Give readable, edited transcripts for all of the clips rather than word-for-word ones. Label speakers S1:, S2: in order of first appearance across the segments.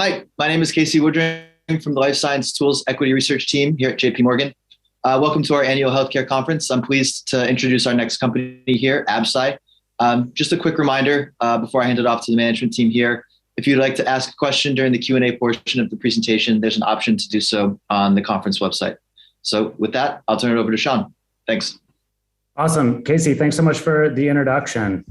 S1: Hi, my name is Casey Woodring from the Life Science Tools Equity Research Team here at JP Morgan. Welcome to our annual healthcare conference. I'm pleased to introduce our next company here, Absci. Just a quick reminder before I hand it off to the management team here. If you'd like to ask a question during the Q&A portion of the presentation, there's an option to do so on the conference website. So with that, I'll turn it over to Sean. Thanks.
S2: Awesome. Casey, thanks so much for the introduction.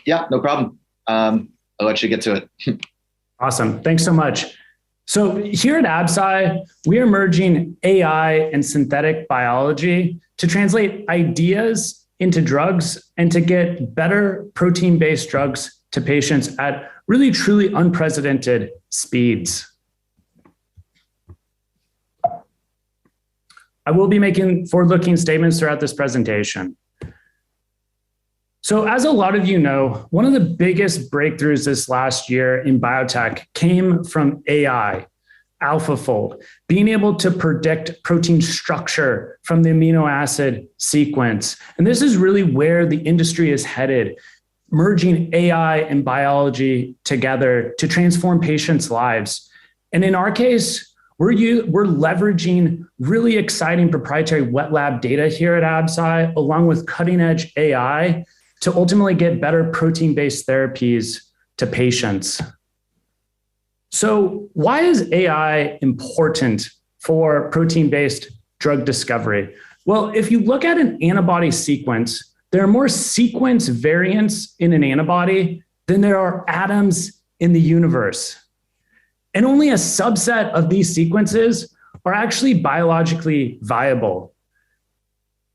S1: Yeah, no problem. I'll let you get to it.
S2: Awesome. Thanks so much. So here at Absci, we are merging AI and synthetic biology to translate ideas into drugs and to get better protein-based drugs to patients at really truly unprecedented speeds. I will be making forward-looking statements throughout this presentation. So as a lot of you know, one of the biggest breakthroughs this last year in biotech came from AI, AlphaFold, being able to predict protein structure from the amino acid sequence. And this is really where the industry is headed, merging AI and biology together to transform patients' lives. And in our case, we're leveraging really exciting proprietary wet lab data here at Absci, along with cutting-edge AI, to ultimately get better protein-based therapies to patients. So why is AI important for protein-based drug discovery? Well, if you look at an antibody sequence, there are more sequence variants in an antibody than there are atoms in the universe. And only a subset of these sequences are actually biologically viable.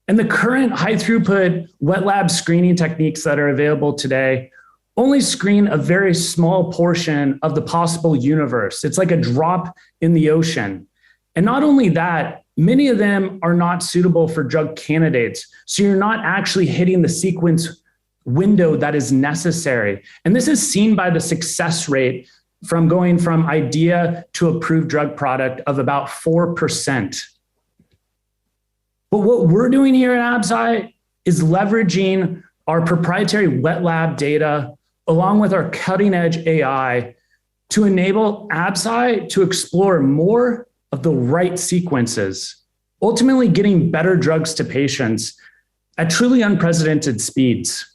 S2: And the current high throughput wet lab screening techniques that are available today only screen a very small portion of the possible universe. It's like a drop in the ocean. And not only that, many of them are not suitable for drug candidates. So you're not actually hitting the sequence window that is necessary. And this is seen by the success rate from going from idea to approved drug product of about 4%. But what we're doing here at Absci is leveraging our proprietary wet lab data along with our cutting edge AI to enable Absci to explore more of the right sequences, ultimately getting better drugs to patients at truly unprecedented speeds.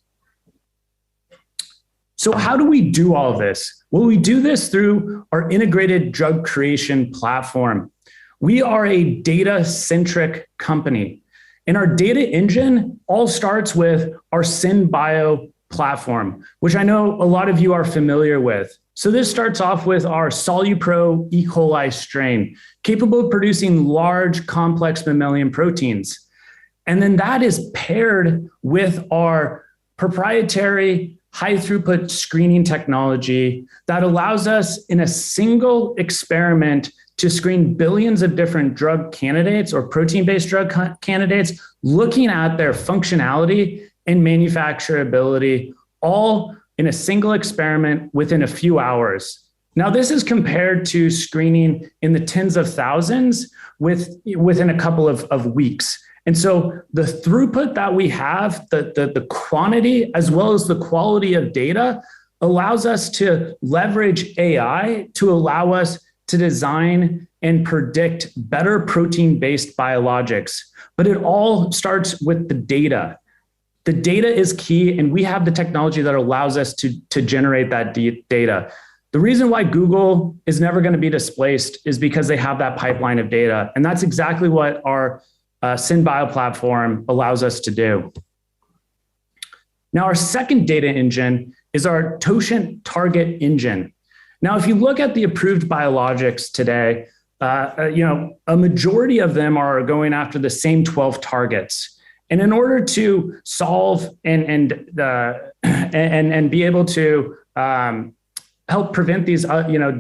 S2: So how do we do all of this? Well, we do this through our integrated drug creation platform. We are a data-centric company, and our data engine all starts with our SynBio platform, which I know a lot of you are familiar with. So this starts off with our SoluPro E. coli strain, capable of producing large, complex mammalian proteins. And then that is paired with our proprietary high-throughput screening technology that allows us in a single experiment to screen billions of different drug candidates or protein-based drug candidates, looking at their functionality and manufacturability, all in a single experiment within a few hours. Now, this is compared to screening in the tens of thousands within a couple of weeks. And so the throughput that we have, the quantity as well as the quality of data allows us to leverage AI to allow us to design and predict better protein-based biologics. But it all starts with the data. The data is key, and we have the technology that allows us to generate that data. The reason why Google is never going to be displaced is because they have that pipeline of data. And that's exactly what our SynBio platform allows us to do. Now, our second data engine is our Toshin target engine. Now, if you look at the approved biologics today, a majority of them are going after the same 12 targets. And in order to solve and be able to help prevent these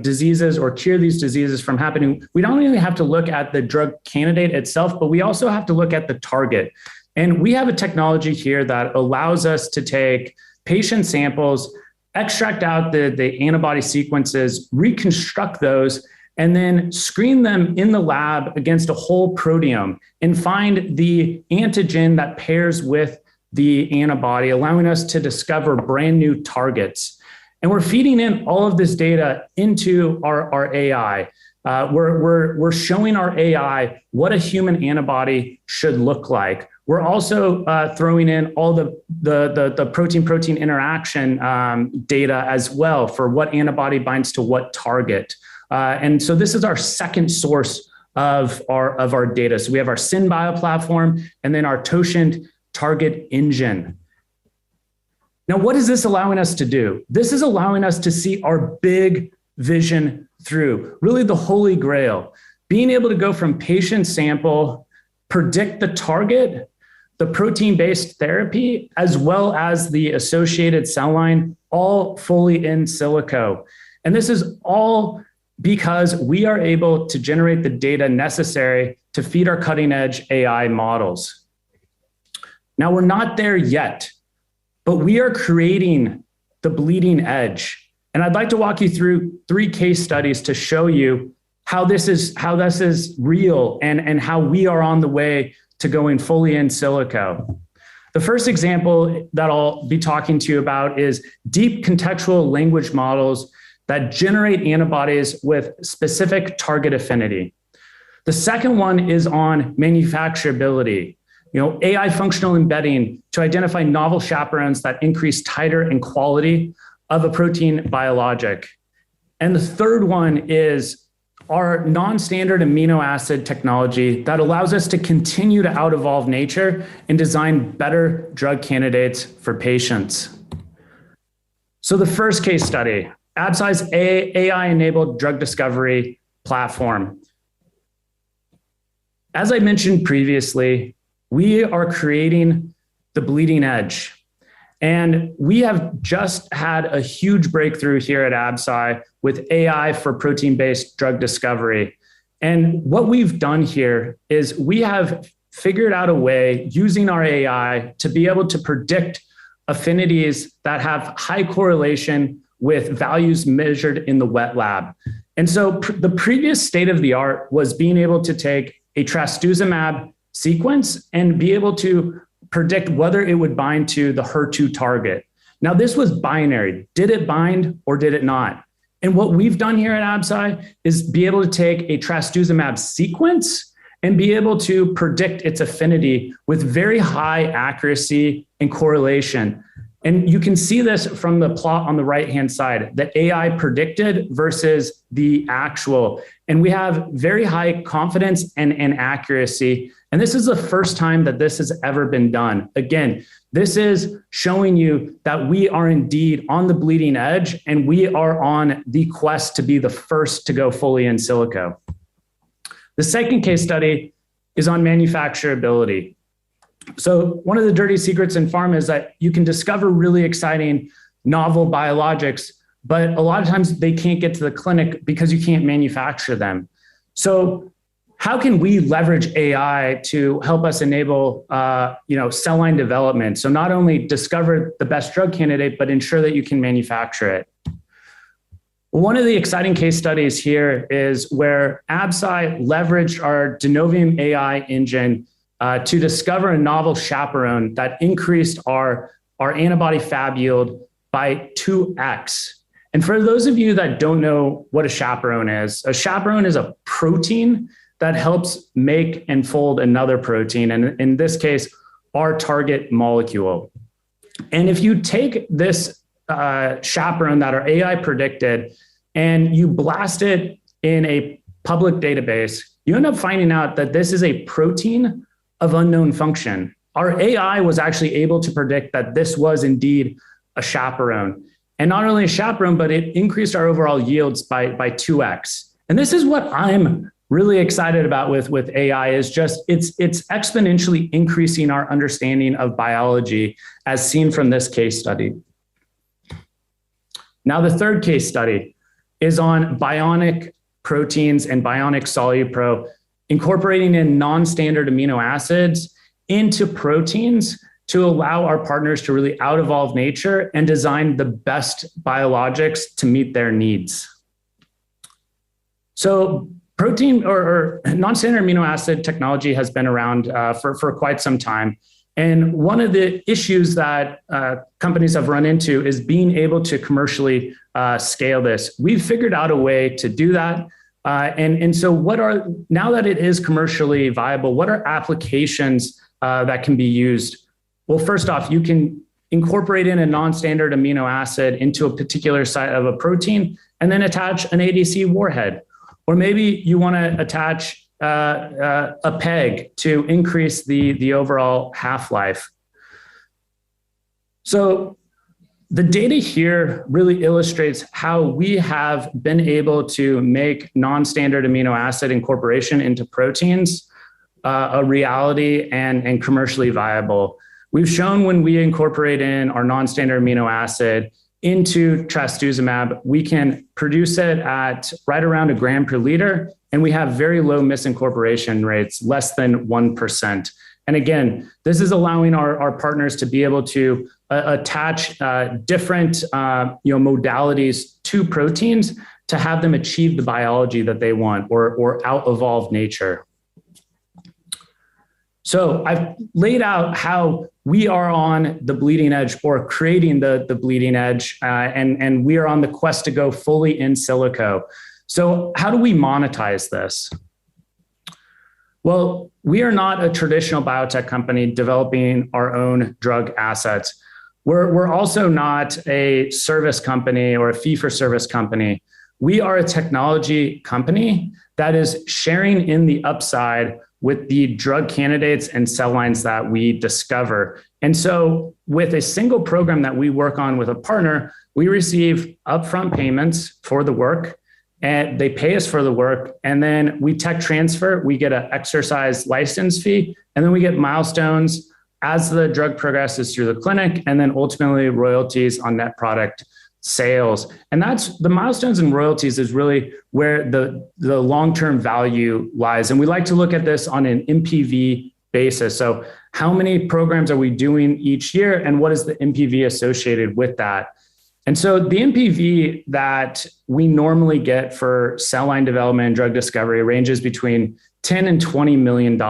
S2: diseases or cure these diseases from happening, we don't only have to look at the drug candidate itself, but we also have to look at the target. And we have a technology here that allows us to take patient samples, extract out the antibody sequences, reconstruct those, and then screen them in the lab against a whole proteome and find the antigen that pairs with the antibody, allowing us to discover brand new targets. And we're feeding in all of this data into our AI. We're showing our AI what a human antibody should look like. We're also throwing in all the protein-protein interaction data as well for what antibody binds to what target. And so this is our second source of our data. So we have our SynBio platform and then our Toshin target engine. Now, what is this allowing us to do? This is allowing us to see our big vision through, really the holy grail, being able to go from patient sample, predict the target, the protein-based therapy, as well as the associated cell line, all fully in silico. And this is all because we are able to generate the data necessary to feed our cutting-edge AI models. Now, we're not there yet, but we are creating the bleeding edge. And I'd like to walk you through 3 case studies to show you how this is real and how we are on the way to going fully in silico. The first example that I'll be talking to you about is deep contextual language models that generate antibodies with specific target affinity. The second one is on manufacturability. AI functional embedding to identify novel chaperones that increase titer and quality of a protein biologic. And the third one is our non-standard amino acid technology that allows us to continue to out-evolve nature and design better drug candidates for patients. So the first case study, Absci's AI-enabled drug discovery platform. As I mentioned previously, we are creating the bleeding edge. And we have just had a huge breakthrough here at Absci with AI for protein-based drug discovery. And what we've done here is we have figured out a way using our AI to be able to predict affinities that have high correlation with values measured in the wet lab. And so the previous state of the art was being able to take a trastuzumab sequence and be able to predict whether it would bind to the HER2 target. Now, this was binary. Did it bind or did it not? And what we've done here at Absci is be able to take a trastuzumab sequence and be able to predict its affinity with very high accuracy and correlation. And you can see this from the plot on the right-hand side, the AI predicted versus the actual. And we have very high confidence and accuracy. And this is the first time that this has ever been done. Again, this is showing you that we are indeed on the bleeding edge and we are on the quest to be the first to go fully in silico. The second case study is on manufacturability. So one of the dirty secrets in pharma is that you can discover really exciting novel biologics, but a lot of times they can't get to the clinic because you can't manufacture them. So how can we leverage AI to help us enable cell line development? So not only discover the best drug candidate, but ensure that you can manufacture it. One of the exciting case studies here is where Absci leveraged our Denovium AI engine to discover a novel chaperone that increased our antibody Fab yield by 2x. And for those of you that don't know what a chaperone is a protein that helps make and fold another protein, and in this case, our target molecule. And if you take this chaperone that our AI predicted and you blast it in a public database, you end up finding out that this is a protein of unknown function. Our AI was actually able to predict that this was indeed a chaperone. And not only a chaperone, but it increased our overall yields by 2x. And this is what I'm really excited about with AI is just it's exponentially increasing our understanding of biology as seen from this case study. Now, the third case study is on bionic proteins and bionic SoluPro, incorporating in non-standard amino acids into proteins to allow our partners to really out-evolve nature and design the best biologics to meet their needs. So protein or non-standard amino acid technology has been around for quite some time. And one of the issues that companies have run into is being able to commercially scale this. We've figured out a way to do that. And so now that it is commercially viable, what are applications that can be used? Well, first off, you can incorporate in a non-standard amino acid into a particular site of a protein and then attach an ADC warhead. Or maybe you want to attach a PEG to increase the overall half-life. So the data here really illustrates how we have been able to make non-standard amino acid incorporation into proteins a reality and commercially viable. We've shown when we incorporate in our non-standard amino acid into trastuzumab, we can produce it at right around a gram per liter, and we have very low misincorporation rates, less than 1%. And again, this is allowing our partners to be able to attach different modalities to proteins to have them achieve the biology that they want or out-evolve nature. So I've laid out how we are on the bleeding edge or creating the bleeding edge, and we are on the quest to go fully in silico. So how do we monetize this? Well, we are not a traditional biotech company developing our own drug assets. We're also not a service company or a fee-for-service company. We are a technology company that is sharing in the upside with the drug candidates and cell lines that we discover. And so with a single program that we work on with a partner, we receive upfront payments for the work, and they pay us for the work. And then we tech transfer, we get an exercise license fee, and then we get milestones as the drug progresses through the clinic, and then ultimately royalties on net product sales. And that's the milestones and royalties is really where the long-term value lies. And we like to look at this on an NPV basis. So how many programs are we doing each year, and what is the NPV associated with that? And so the NPV that we normally get for cell line development and drug discovery ranges between $10 and $20 million.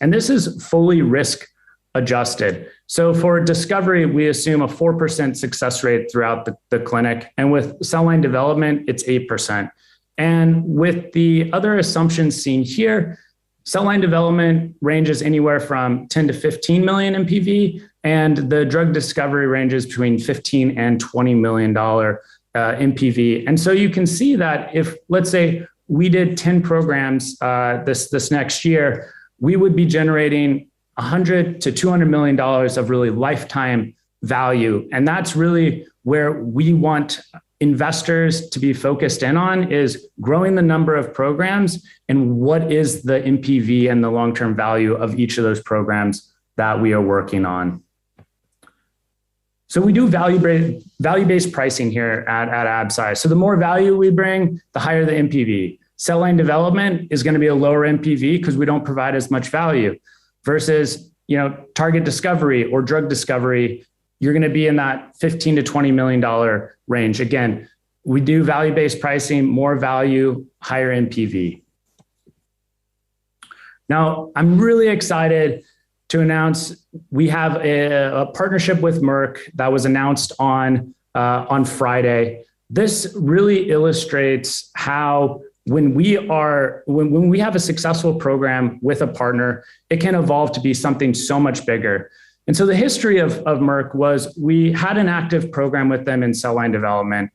S2: And this is fully risk adjusted. So for discovery, we assume a 4% success rate throughout the clinic. And with cell line development, it's 8%. And with the other assumptions seen here, cell line development ranges anywhere from 10 to 15 million NPV, and the drug discovery ranges between 15 and $20 million NPV. And so you can see that if, let's say, we did 10 programs this next year, we would be generating $100 to $200 million of really lifetime value. And that's really where we want investors to be focused in on, is growing the number of programs and what is the NPV and the long-term value of each of those programs that we are working on. So we do value-based pricing here at Absci. So the more value we bring, the higher the NPV. Cell line development is going to be a lower NPV because we don't provide as much value. Versus, target discovery or drug discovery, you're going to be in that $15 to $20 million range. Again, we do value-based pricing, more value, higher NPV. Now, I'm really excited to announce we have a partnership with Merck that was announced on Friday. This really illustrates how when we have a successful program with a partner, it can evolve to be something so much bigger. And so the history of Merck was we had an active program with them in cell line development.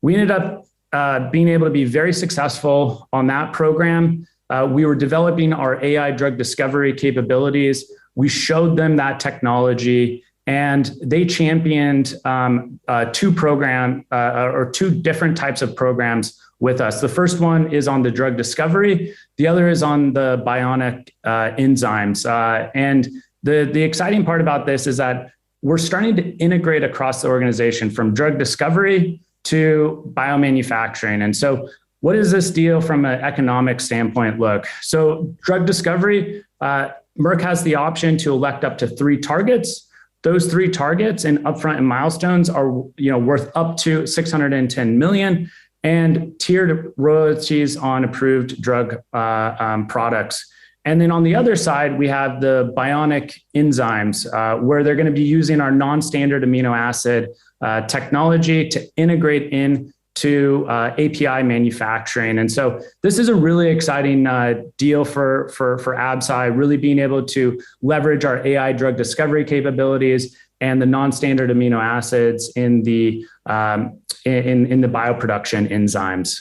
S2: We ended up being able to be very successful on that program. We were developing our AI drug discovery capabilities. We showed them that technology, and they championed two different types of programs with us. The first one is on the drug discovery. The other is on the bionic enzymes. And the exciting part about this is that we're starting to integrate across the organization from drug discovery to biomanufacturing. And so what does this deal from an economic standpoint look? So drug discovery, Merck has the option to elect up to 3 targets. Those 3 targets and upfront and milestones are worth up to $610 million. And tiered royalties on approved drug products. And then on the other side, we have the bionic enzymes, where they're going to be using our non-standard amino acid technology to integrate into API manufacturing. And so this is a really exciting deal for Absci, really being able to leverage our AI drug discovery capabilities and the non-standard amino acids in the bioproduction enzymes.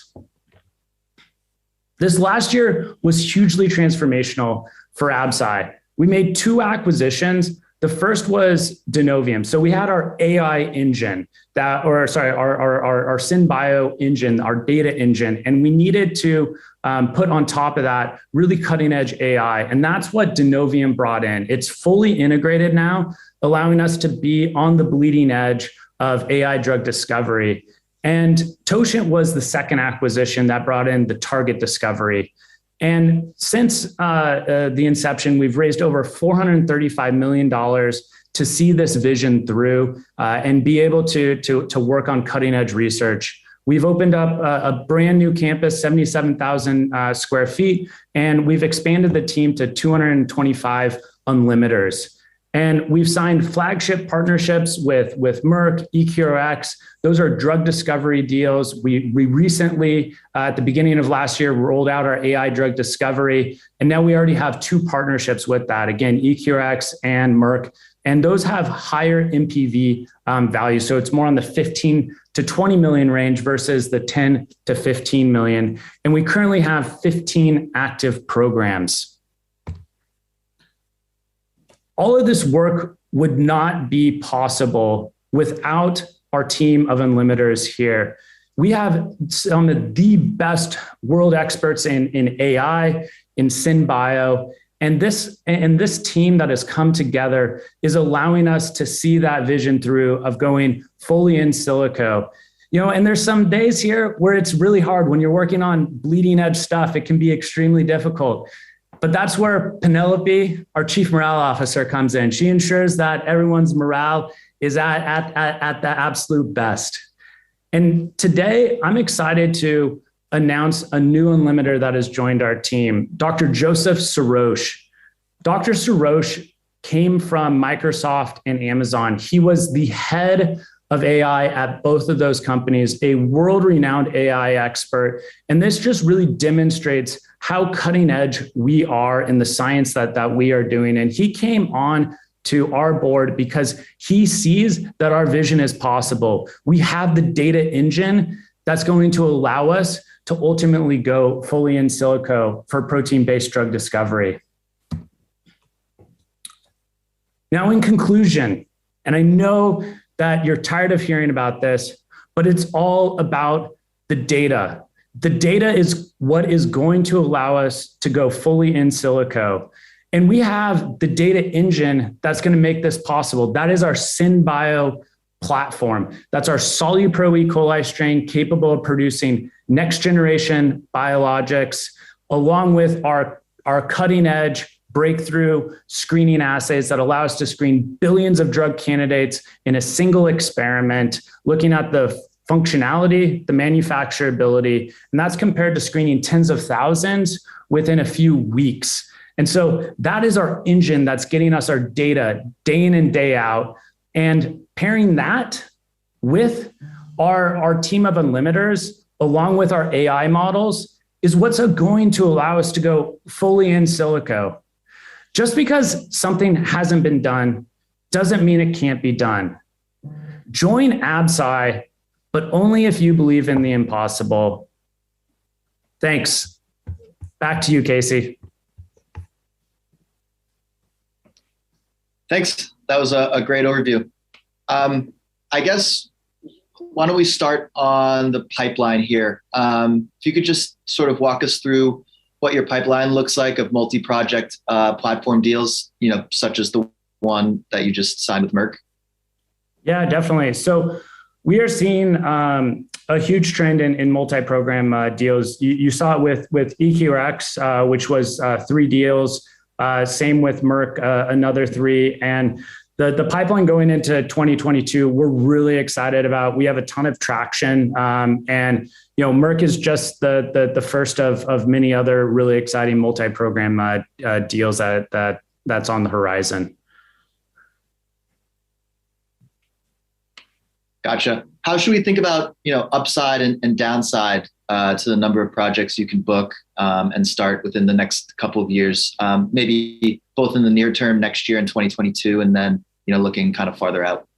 S2: This last year was hugely transformational for Absci. We made 2 acquisitions. The first was Denovium. So we had our AI engine our SynBio engine, our data engine, and we needed to put on top of that really cutting edge AI. And that's what Denovium brought in. It's fully integrated now, allowing us to be on the bleeding edge of AI drug discovery. And Toshin was the second acquisition that brought in the target discovery. And since the inception, we've raised over $435 million to see this vision through and be able to work on cutting edge research. We've opened up a brand new campus, 77,000 square feet, and we've expanded the team to 225 unlimiters. And we've signed flagship partnerships with Merck, EQRx. Those are drug discovery deals. We recently, at the beginning of last year, rolled out our AI drug discovery. And now we already have 2 partnerships with that. Again, EQRx and Merck. And those have higher MPV value. So it's more on the 15 to 20 million range versus the 10 to 15 million. And we currently have 15 active programs. All of this work would not be possible without our team of unlimiters here. We have some of the best world experts in AI, in SynBio, and this team that has come together is allowing us to see that vision through of going fully in silico. And there's some days here where it's really hard when you're working on bleeding edge stuff. It can be extremely difficult. But that's where Penelope, our chief morale officer, comes in. She ensures that everyone's morale is at the absolute best. And today, I'm excited to announce a new unlimiter that has joined our team, Dr. Joseph Sirosh. Dr. Sirosh came from Microsoft and Amazon. He was the head of AI at both of those companies, a world-renowned AI expert. And this just really demonstrates how cutting edge we are in the science that we are doing. And he came on to our board because he sees that our vision is possible. We have the data engine that's going to allow us to ultimately go fully in silico for protein-based drug discovery. Now, in conclusion, and I know that you're tired of hearing about this, but it's all about the data. The data is what is going to allow us to go fully in silico. And we have the data engine that's going to make this possible. That is our SynBio platform. That's our SoluPro E. coli strain capable of producing next generation biologics, along with our cutting edge breakthrough screening assays that allow us to screen billions of drug candidates in a single experiment, looking at the functionality, the manufacturability, and that's compared to screening tens of thousands within a few weeks. And so that is our engine that's getting us our data day in and day out. And pairing that with our team of unlimiters, along with our AI models, is what's going to allow us to go fully in silico. Just because something hasn't been done doesn't mean it can't be done. Join Absci, but only if you believe in the impossible. Thanks. Back to you, Casey.
S1: Thanks. That was a great overview. I guess, why don't we start on the pipeline here? If you could just sort of walk us through what your pipeline looks like of multi-project platform deals, such as the one that you just signed with Merck.
S2: Yeah, definitely. So we are seeing a huge trend in multi-program deals. You saw it with EQRx, which was 3 deals. Same with Merck, another 3. And The pipeline going into 2022, we're really excited about. We have a ton of traction, and Merck is just the first of many other really exciting multi-program deals that's on the horizon.
S1: Gotcha. How should we think about upside and downside to the number of projects you can book and start within the next couple of years? Maybe both in the near term, next year in 2022, and then looking kind of farther out.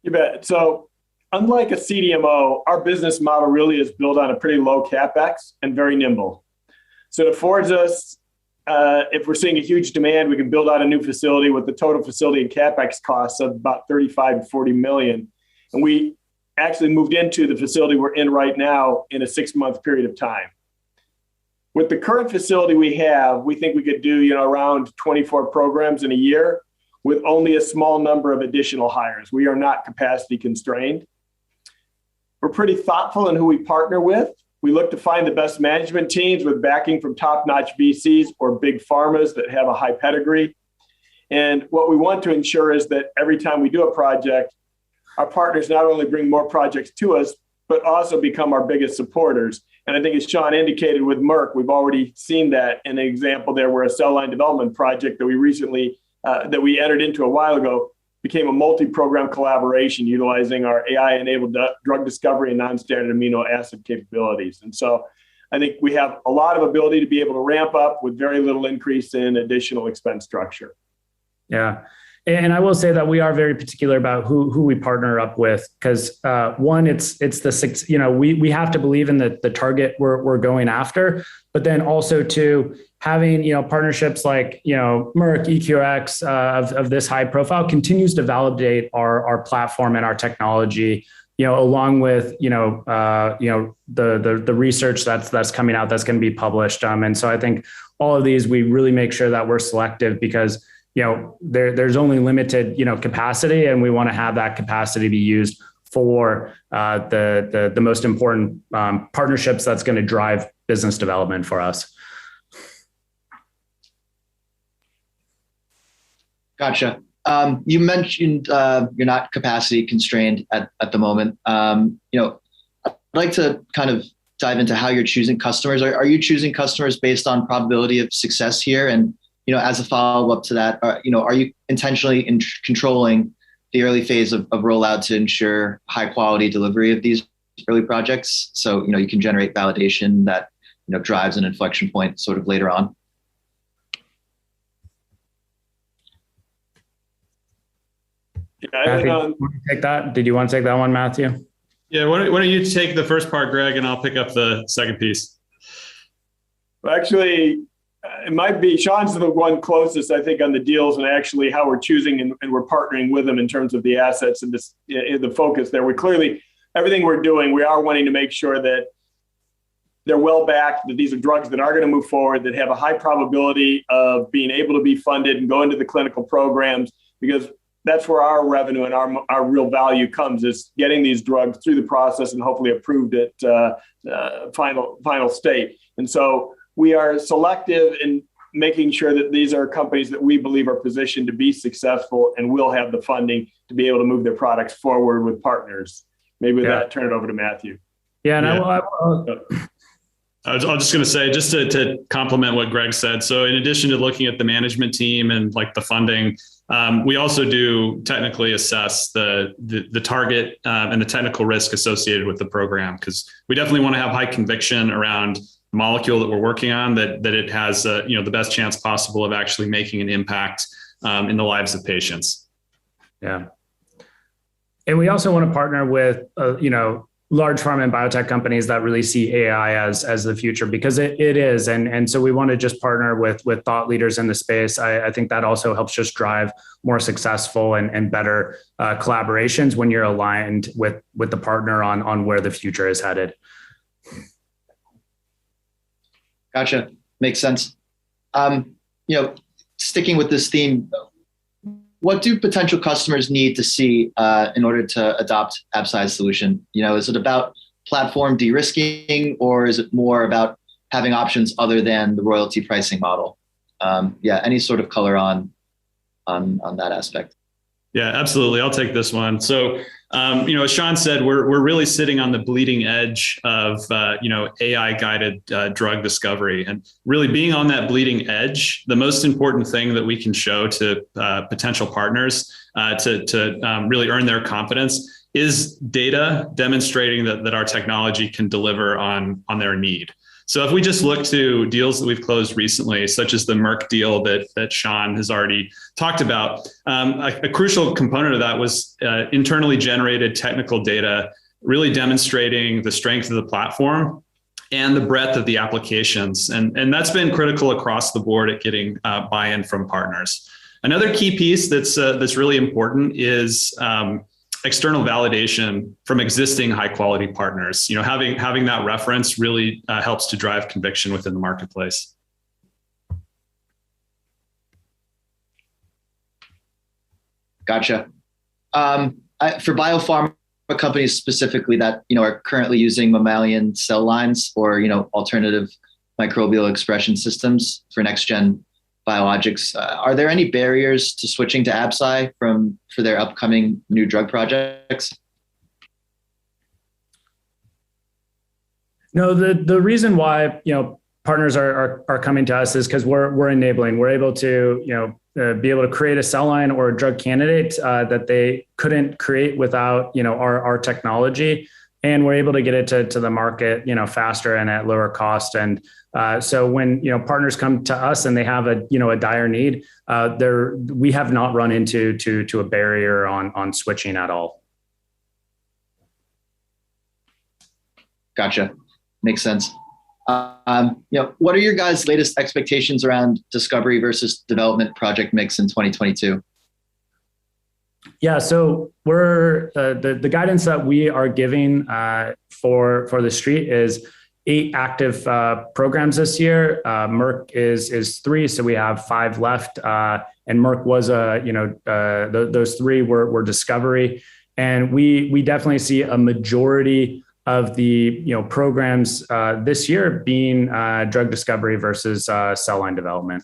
S3: You bet. So unlike a CDMO, our business model really is built on a pretty low CapEx and very nimble. So it affords us, if we're seeing a huge demand, we can build out a new facility with the total facility and CapEx costs of about 35 to 40 million. And we actually moved into the facility we're in right now in a 6-month period of time. With the current facility we have, we think we could do around 24 programs in a year with only a small number of additional hires. We are not capacity constrained. We're pretty thoughtful in who we partner with. We look to find the best management teams with backing from top-notch VCs or big pharmas that have a high pedigree. And what we want to ensure is that every time we do a project, our partners not only bring more projects to us, but also become our biggest supporters. And I think as Sean indicated with Merck, we've already seen that in an example there where a cell line development project that we recently that we entered into a while ago became a multi-program collaboration utilizing our AI-enabled drug discovery and non-standard amino acid capabilities. And so I think we have a lot of ability to be able to ramp up with very little increase in additional expense structure.
S2: Yeah. And I will say that we are very particular about who we partner up with, because one, it's the six, we have to believe in the target we're going after, but then also two, having partnerships like Merck, EQRx of this high profile continues to validate our platform and our technology, along with the research that's coming out that's going to be published. And so I think all of these, we really make sure that we're selective because there's only limited capacity, and we want to have that capacity be used for the most important partnerships that's going to drive business development for us.
S1: Gotcha. You mentioned you're not capacity constrained at the moment. I'd like to kind of dive into how you're choosing customers. Are you choosing customers based on probability of success here? And as a follow-up to that, are you intentionally controlling the early phase of rollout to ensure high quality delivery of these early projects? So, you can generate validation that, drives an inflection point sort of later on.
S2: Matthew, want to take that? Did you want to take that one, Matthew?
S4: Yeah, why don't you take the first part, Greg, and I'll pick up the second piece.
S3: Well, actually, it might be Sean's the one closest, I think, on the deals and actually how we're choosing and we're partnering with them in terms of the assets and this, the focus there. We clearly, everything we're doing, we are wanting to make sure that they're well backed, that these are drugs that are going to move forward, that have a high probability of being able to be funded and go into the clinical programs, because that's where our revenue and our real value comes, is getting these drugs through the process and hopefully approved at final state. And so we are selective in making sure that these are companies that we believe are positioned to be successful and will have the funding to be able to move their products forward with partners. Maybe with that, turn it over to Matthew.
S2: Yeah, and
S4: I was just going to say, just to complement what Greg said. So in addition to looking at the management team and like the funding, we also do technically assess the target and the technical risk associated with the program, because we definitely want to have high conviction around the molecule that we're working on, that it has the best chance possible of actually making an impact in the lives of patients.
S2: Yeah. And we also want to partner with, large pharma and biotech companies that really see AI as the future, because it is. And so we want to just partner with thought leaders in the space. I think that also helps just drive more successful and better collaborations when you're aligned with the partner on where the future is headed.
S1: Gotcha. Makes sense. Sticking with this theme, what do potential customers need to see in order to adopt Absci's solution? Is it about platform de-risking, or is it more about having options other than the royalty pricing model? Any sort of color on on that aspect.
S4: Yeah, absolutely. I'll take this one. So, as Sean said, we're really sitting on the bleeding edge of AI guided drug discovery, and really being on that bleeding edge. The most important thing that we can show to potential partners to really earn their confidence is data demonstrating that our technology can deliver on their need. So if we just look to deals that we've closed recently, such as the Merck deal that Sean has already talked about, a crucial component of that was internally generated technical data, really demonstrating the strength of the platform and the breadth of the applications. And that's been critical across the board at getting buy-in from partners. Another key piece that's really important is external validation from existing high quality partners. Having that reference really helps to drive conviction within the marketplace.
S1: Gotcha. For biopharma companies specifically that are currently using mammalian cell lines or alternative microbial expression systems for next gen biologics, are there any barriers to switching to Absci for their upcoming new drug projects?
S2: No, the reason why partners are coming to us is because we're enabling. We're able to be able to create a cell line or a drug candidate that they couldn't create without our technology, and we're able to get it to the market faster and at lower cost. And so when partners come to us and they have a dire need, we have not run into a barrier on switching at all.
S1: Gotcha, makes sense. What are your guys' latest expectations around discovery versus development project mix in 2022?
S2: Yeah, so we're the guidance that we are giving for the street is 8 active programs this year. Merck is 3, so we have 5 left. And Merck was those 3 were discovery, and we definitely see a majority of the programs this year being drug discovery versus cell line development.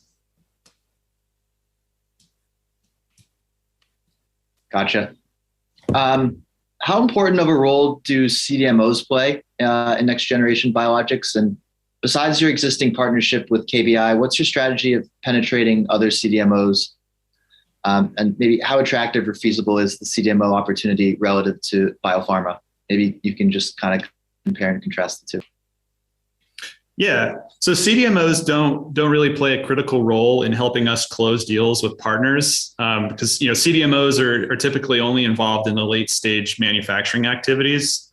S1: Gotcha. How important of a role do CDMOs play in next generation biologics? And besides your existing partnership with KBI, what's your strategy of penetrating other CDMOs? And maybe how attractive or feasible is the CDMO opportunity relative to biopharma? Maybe you can just kind of compare and contrast the two.
S4: Yeah. So CDMOs don't really play a critical role in helping us close deals with partners because CDMOs are typically only involved in the late stage manufacturing activities,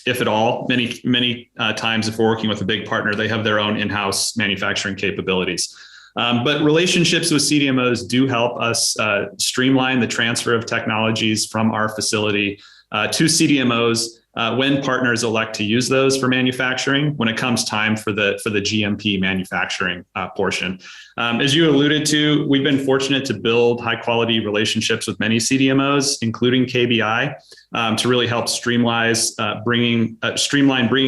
S4: if at all. Many times, if we're working with a big partner, they have their own in-house manufacturing capabilities. But relationships with CDMOs do help us streamline the transfer of technologies from our facility to CDMOs. When partners elect to use those for manufacturing, when it comes time for the GMP manufacturing portion. As you alluded to, we've been fortunate to build high quality relationships with many CDMOs, including KBI, to really help streamline bringing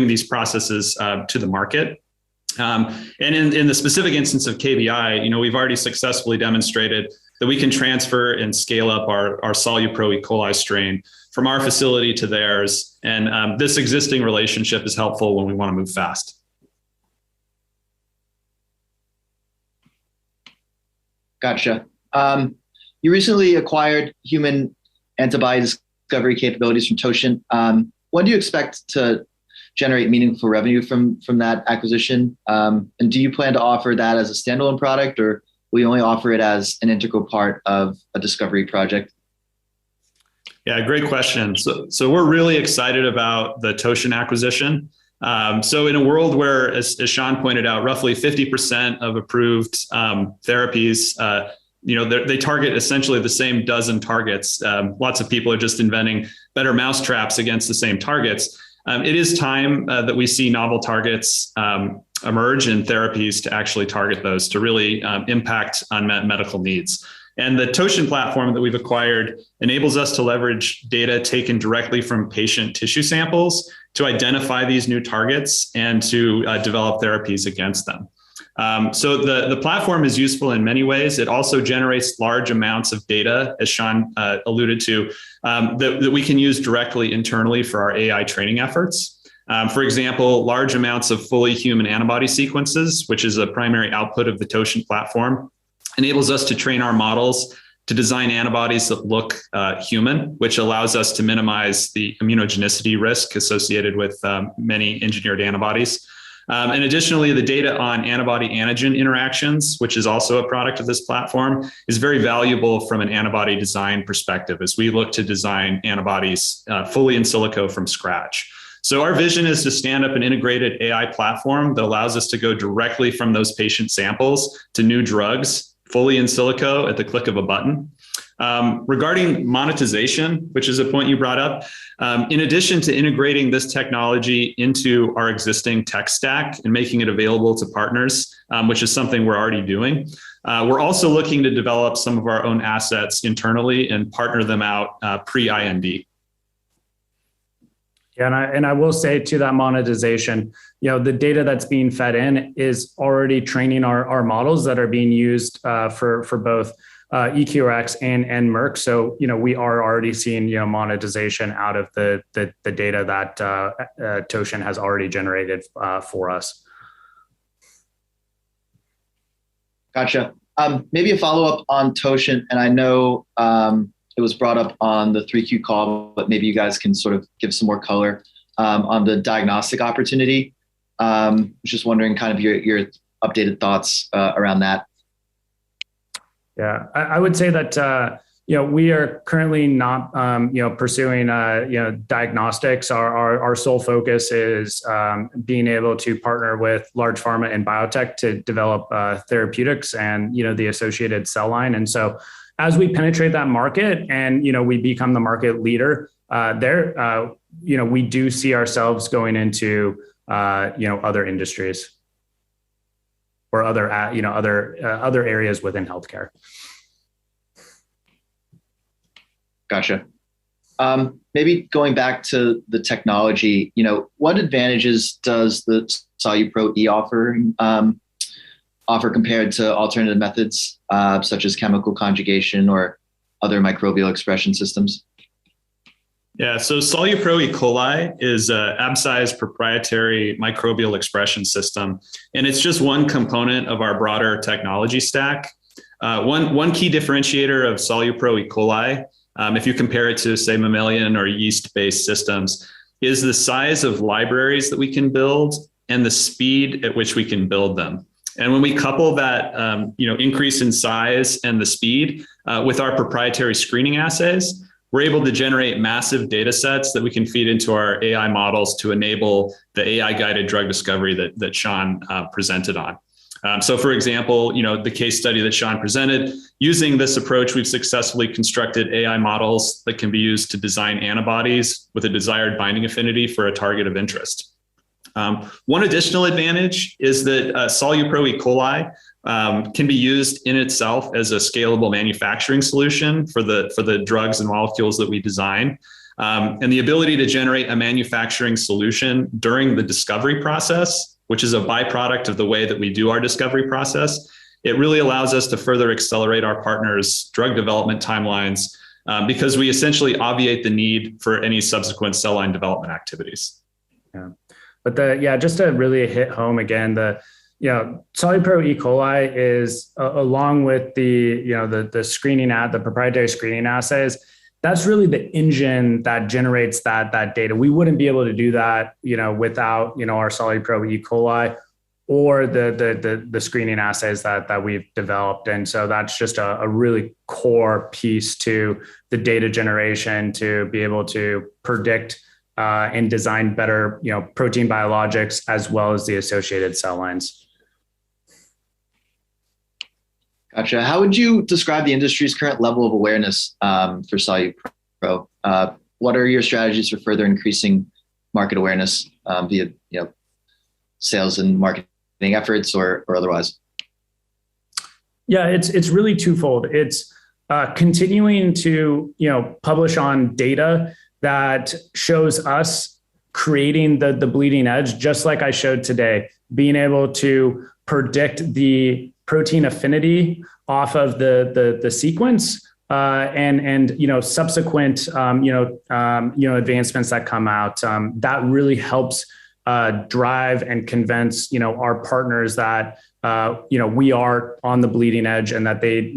S4: these processes to the market. And in the specific instance of KBI, we've already successfully demonstrated that we can transfer and scale up our SoluPro E. coli strain from our facility to theirs. And this existing relationship is helpful when we want to move fast.
S1: Gotcha. You recently acquired human antibody discovery capabilities from Toshin. When do you expect to generate meaningful revenue from that acquisition? And do you plan to offer that as a standalone product, or will you only offer it as an integral part of a discovery project?
S4: Yeah, great question. So we're really excited about the Toshin acquisition. So in a world where, as Sean pointed out, roughly 50% of approved therapies, they target essentially the same dozen targets. Lots of people are just inventing better mousetraps against the same targets. It is time that we see novel targets emerge in therapies to actually target those, to really impact unmet medical needs. And the Toshin platform that we've acquired enables us to leverage data taken directly from patient tissue samples to identify these new targets and to develop therapies against them. So the platform is useful in many ways. It also generates large amounts of data, as Sean alluded to, that we can use directly internally for our AI training efforts. For example, large amounts of fully human antibody sequences, which is a primary output of the Toshin platform, enables us to train our models to design antibodies that look human, which allows us to minimize the immunogenicity risk associated with many engineered antibodies. And additionally, the data on antibody antigen interactions, which is also a product of this platform, is very valuable from an antibody design perspective as we look to design antibodies fully in silico from scratch. So our vision is to stand up an integrated AI platform that allows us to go directly from those patient samples to new drugs fully in silico at the click of a button. Regarding monetization, which is a point you brought up, in addition to integrating this technology into our existing tech stack and making it available to partners, which is something we're already doing, we're also looking to develop some of our own assets internally and partner them out pre-IND.
S2: Yeah, and I will say to that monetization, the data that's being fed in is already training our models that are being used for both EQRx and Merck. So, we are already seeing, monetization out of the data that Toshin has already generated for us.
S1: Gotcha. Maybe a follow-up on Toshin, and I know it was brought up on the 3Q call, but maybe you guys can sort of give some more color on the diagnostic opportunity. Just wondering kind of your updated thoughts around that.
S2: Yeah, I would say that, we are currently not, pursuing, diagnostics. Our sole focus is being able to partner with large pharma and biotech to develop therapeutics and, the associated cell line. And so as we penetrate that market and, we become the market leader there, we do see ourselves going into, other industries or other areas within healthcare. Gotcha.
S1: Maybe going back to the technology, what advantages does the SoluPro E offer compared to alternative methods such as chemical conjugation or other microbial expression systems?
S4: Yeah, so SoluPro E. coli is Absci's proprietary microbial expression system, and it's just one component of our broader technology stack. One key differentiator of SoluPro E. coli, if you compare it to, say, mammalian or yeast-based systems, is the size of libraries that we can build and the speed at which we can build them. And when we couple that, increase in size and the speed with our proprietary screening assays, we're able to generate massive data sets that we can feed into our AI models to enable the AI-guided drug discovery that Sean presented on. So for example, the case study that Sean presented, using this approach, we've successfully constructed AI models that can be used to design antibodies with a desired binding affinity for a target of interest. One additional advantage is that SoluPro E. coli can be used in itself as a scalable manufacturing solution for the drugs and molecules that we design. And the ability to generate a manufacturing solution during the discovery process, which is a byproduct of the way that we do our discovery process, it really allows us to further accelerate our partners' drug development timelines because we essentially obviate the need for any subsequent cell line development activities.
S2: Yeah. But just to really hit home again, SoluPro E. coli is along with the screening the proprietary screening assays. That's really the engine that generates that data. We wouldn't be able to do that, without our SoluPro E. coli or the screening assays that we've developed. And so that's just a really core piece to the data generation to be able to predict and design better, protein biologics as well as the associated cell lines.
S1: Gotcha. How would you describe the industry's current level of awareness for SoluPro? What are your strategies for further increasing market awareness via sales and marketing efforts or otherwise?
S2: Yeah, it's really twofold. It's continuing to publish on data that shows us creating the bleeding edge, just like I showed today, being able to predict the protein affinity off of the sequence, and subsequent advancements that come out. That really helps drive and convince our partners that we are on the bleeding edge, and that they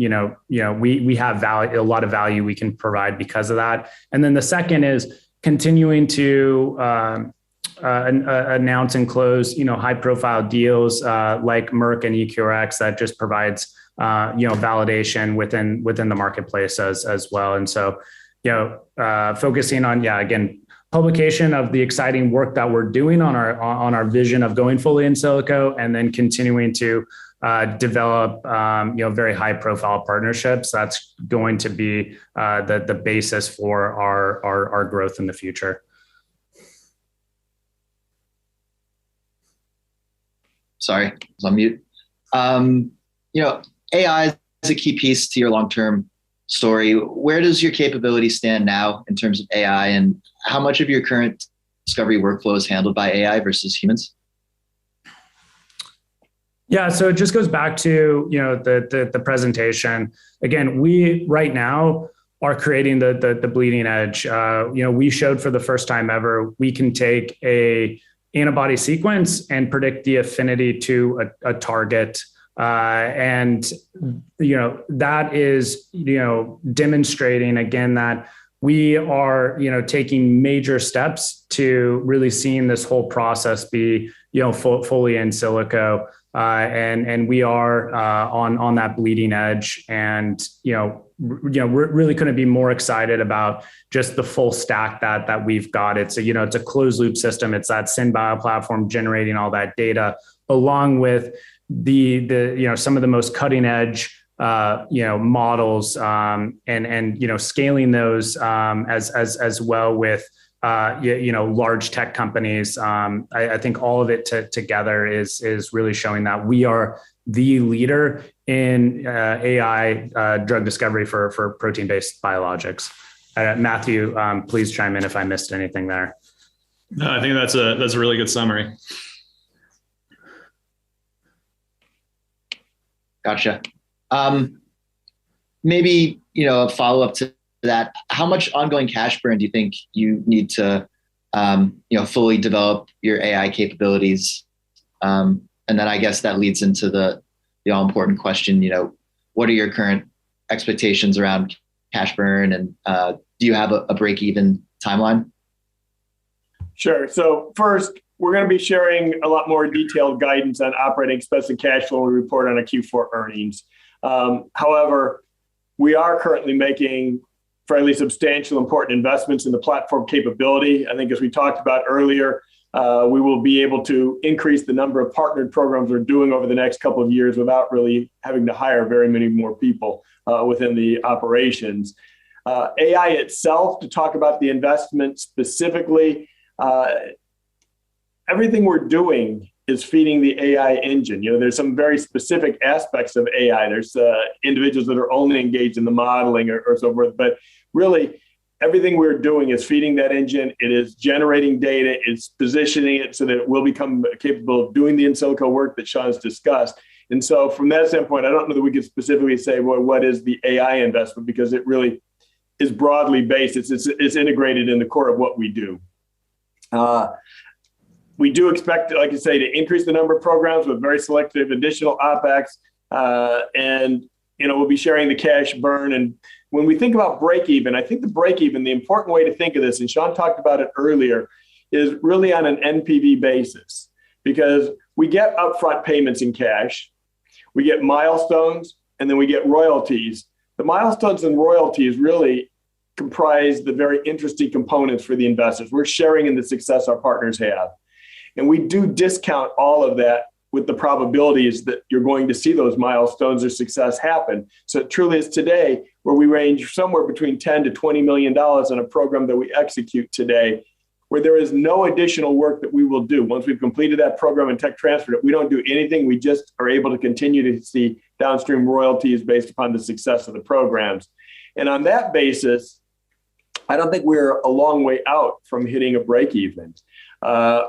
S2: we have value, a lot of value we can provide because of that. And then the second is continuing to announce and close high profile deals like Merck and EQRx that just provides validation within the marketplace as well. And so focusing on again, publication of the exciting work that we're doing on our vision of going fully in silico, and then continuing to develop very high profile partnerships. That's going to be the basis for our growth in the future.
S1: Sorry, I was on mute. AI is a key piece to your long-term story. Where does your capability stand now in terms of AI, and how much of your current discovery workflow is handled by AI versus humans?
S2: Yeah, so it just goes back to the presentation. Again, we right now are creating the bleeding edge. We showed for the first time ever we can take a antibody sequence and predict the affinity to a target. And that is demonstrating again that we are taking major steps to really seeing this whole process be fully in silico, and we are on that bleeding edge, and we're really couldn't be more excited about just the full stack that we've got. It's a closed loop system. It's that SynBio platform generating all that data, along with the some of the most cutting edge models, and scaling those as well with large tech companies. I think all of it together is really showing that we are the leader in AI drug discovery for protein-based biologics. Matthew, please chime in if I missed anything there.
S4: No, I think that's a really good summary.
S1: Gotcha. Maybe, a follow-up to that. How much ongoing cash burn do you think you need to, fully develop your AI capabilities? And then I guess that leads into the all-important question, what are your current expectations around cash burn, and do you have a break-even timeline?
S3: Sure. So first, we're going to be sharing a lot more detailed guidance on operating expense and cash flow when we report on our Q4 earnings. However, we are currently making fairly substantial, important investments in the platform capability. I think as we talked about earlier, we will be able to increase the number of partnered programs we're doing over the next couple of years without really having to hire very many more people within the operations. AI itself, to talk about the investment specifically, everything we're doing is feeding the AI engine. There's some very specific aspects of AI. There's individuals that are only engaged in the modeling or so forth, but really everything we're doing is feeding that engine. It is generating data. It's positioning it so that it will become capable of doing the in silico work that Sean's discussed. And so from that standpoint, I don't know that we could specifically say, well, what is the AI investment, because it really is broadly based. It's integrated in the core of what we do. We do expect, like I say, to increase the number of programs with very selective additional OpEx, and we'll be sharing the cash burn. And when we think about break even, I think the important way to think of this, and Sean talked about it earlier, is really on an NPV basis, because we get upfront payments in cash, we get milestones, and then we get royalties. The milestones and royalties really comprise the very interesting components for the investors. We're sharing in the success our partners have. And we do discount all of that with the probabilities that you're going to see those milestones or success happen. So it truly is today where we range somewhere between $10 to $20 million on a program that we execute today, where there is no additional work that we will do. Once we've completed that program and tech transferred it, we don't do anything. We just are able to continue to see downstream royalties based upon the success of the programs. And on that basis, I don't think we're a long way out from hitting a break even.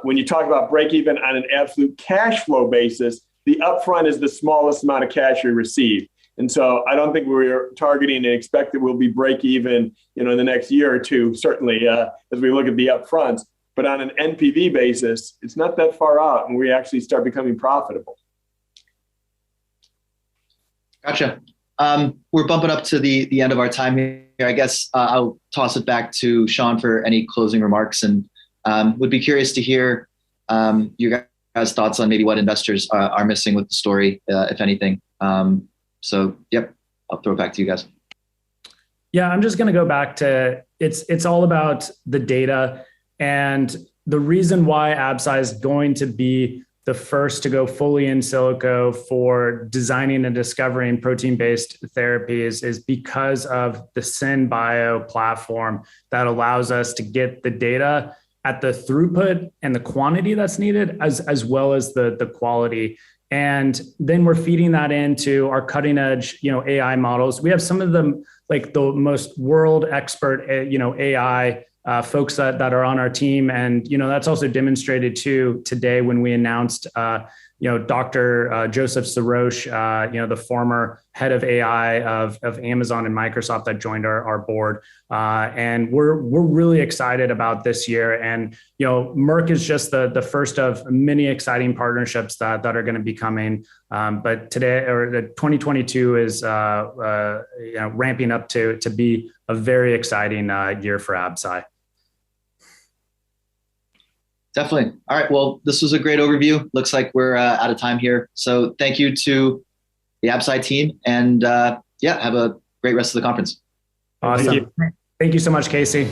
S3: When you talk about break even on an absolute cash flow basis, the upfront is the smallest amount of cash we receive. And so I don't think we're targeting and expect that we'll be break even, in the next year or two, certainly as we look at the upfronts. But on an NPV basis, it's not that far out, and we actually start becoming profitable.
S1: Gotcha. We're bumping up to the end of our time here. I guess I'll toss it back to Sean for any closing remarks, and would be curious to hear your guys' thoughts on maybe what investors are missing with the story, if anything. So, yep, I'll throw it back to you guys.
S2: Yeah, I'm just going to go back to it's all about the data, and the reason why Absci is going to be the first to go fully in silico for designing and discovering protein-based therapies is because of the SynBio platform that allows us to get the data at the throughput and the quantity that's needed, as well as the quality. And then we're feeding that into our cutting edge, AI models. We have some of them, like the most world expert, AI folks that are on our team. And, that's also demonstrated too today when we announced, Dr. Joseph Sarosh, the former head of AI of Amazon and Microsoft that joined our board. And we're really excited about this year. And, Merck is just the first of many exciting partnerships that are going to be coming. But today, or the 2022 is ramping up to be a very exciting year for Absci.
S1: Definitely. All right. Well, this was a great overview. Looks like we're out of time here. So thank you to the Absci team, and have a great rest of the conference.
S2: Awesome. Thank you so much, Casey.